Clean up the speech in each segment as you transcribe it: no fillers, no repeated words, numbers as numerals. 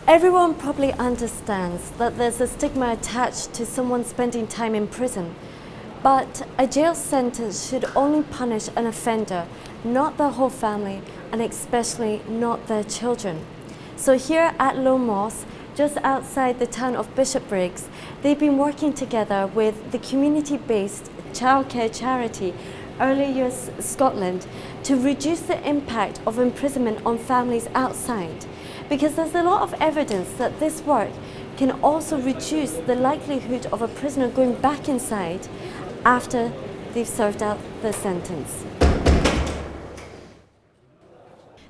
Everyone probably understands that there's a stigma attached to someone spending time in prison, but a jail sentence should only punish an offender, not the whole family, and especially not their children. So here at Low Moss, just outside the town of Bishopbriggs, they've been working together with the community-based childcare charity Early Years Scotland to reduce the impact of imprisonment on families outside, because there's a lot of evidence that this work can also reduce the likelihood of a prisoner going back inside after they've served out their sentence.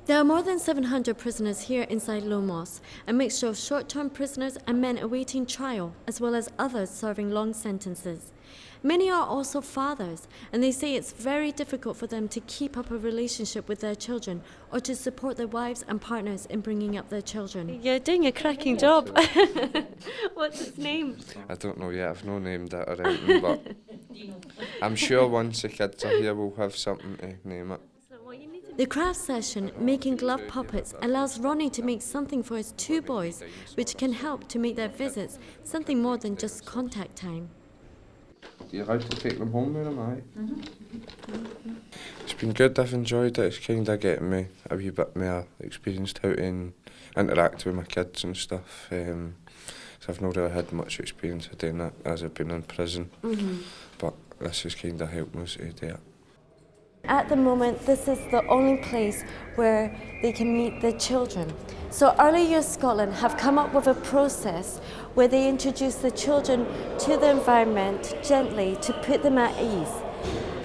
There are more than 700 prisoners here inside Low Moss, a mixture of short-term prisoners and men awaiting trial, as well as others serving long sentences. Many are also fathers, and they say it's very difficult for them to keep up a relationship with their children or to support their wives and partners in bringing up their children. You're doing a cracking job. What's its name? I don't know yet, I've no named it or anything, but I'm sure once the kids are here we'll have something to name it. The craft session, Making Glove Puppets, allows Ronnie to make something for his two boys, which can help to make their visits something more than just contact time. You're allowed to take them home with them, aye? It's been good, I've enjoyed it. It's kind of getting me a wee bit more experienced how to interact with my kids and stuff. So I've not really had much experience of doing that as I've been in prison, but this has kind of helped me to do it. At the moment, this is the only place where they can meet their children. So Early Years Scotland have come up with a process where they introduce the children to the environment gently to put them at ease.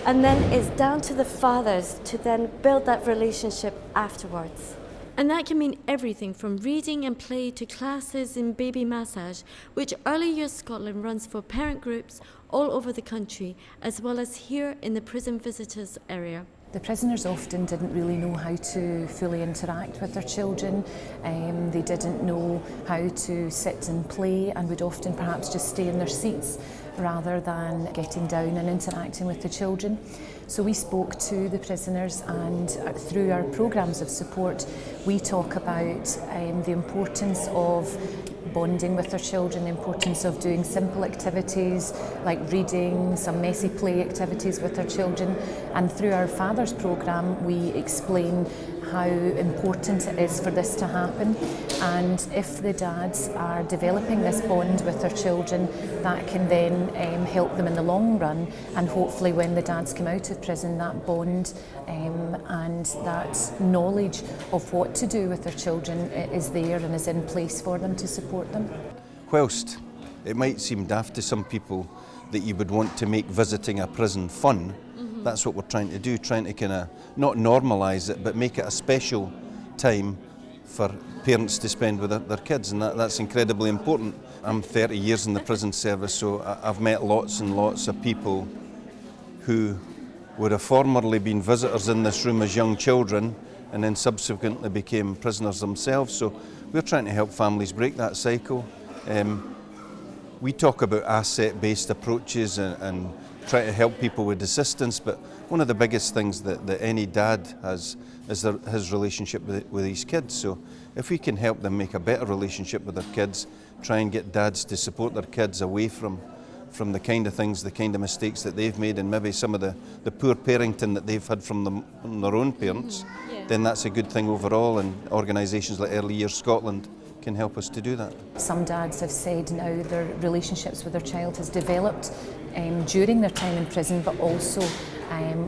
And then it's down to the fathers to then build that relationship afterwards. And that can mean everything from reading and play to classes in baby massage, which Early Years Scotland runs for parent groups all over the country, as well as here in the prison visitors area. The prisoners often didn't really know how to fully interact with their children. They didn't know how to sit and play and would often perhaps just stay in their seats rather than getting down and interacting with the children. So we spoke to the prisoners, and through our programmes of support we talk about the importance of bonding with their children, the importance of doing simple activities like reading, some messy play activities with their children. And through our Fathers programme we explain how important it is for this to happen, and if the dads are developing this bond with their children, that can then help them in the long run, and hopefully when the dads come out of prison, that bond and that knowledge of what to do with their children is there and is in place for them to support them. Whilst it might seem daft to some people that you would want to make visiting a prison fun, that's what we're trying to do, trying to kind of not normalise it, but make it a special time for parents to spend with their kids, and that's incredibly important. I'm 30 years in the prison service, so I've met lots and lots of people who would have formerly been visitors in this room as young children and then subsequently became prisoners themselves. So we're trying to help families break that cycle. We talk about asset-based approaches and try to help people with assistance, but one of the biggest things that any dad has is his relationship with his kids. So if we can help them make a better relationship with their kids, try and get dads to support their kids away from the kind of things, the kind of mistakes that they've made, and maybe some of the poor parenting that they've had from their own parents, then that's a good thing overall, and organisations like Early Years Scotland can help us to do that. Some dads have said now their relationships with their child has developed during their time in prison, but also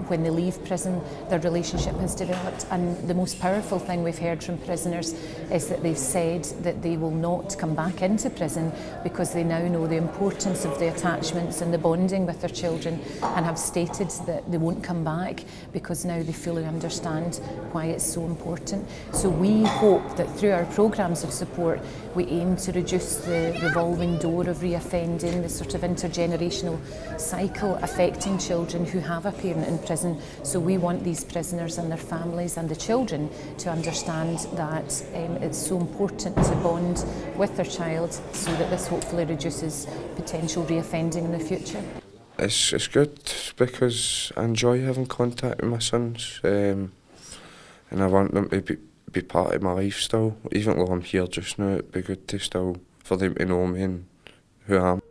when they leave prison, their relationship has developed. And the most powerful thing we've heard from prisoners is that they've said that they will not come back into prison because they now know the importance of the attachments and the bonding with their children, and have stated that they won't come back because now they fully understand why it's so important. So we hope that through our programmes of support, we aim to reduce the revolving door of reoffending, the sort of intergenerational cycle affecting children who have a parent in prison. So we want these prisoners and their families and the children to understand that it's so important to bond with their child, so that this hopefully reduces potential reoffending in the future. It's good because I enjoy having contact with my sons, and I want them to be part of my life still. Even though I'm here just now, it'd be good to still, for them to know me and who I am.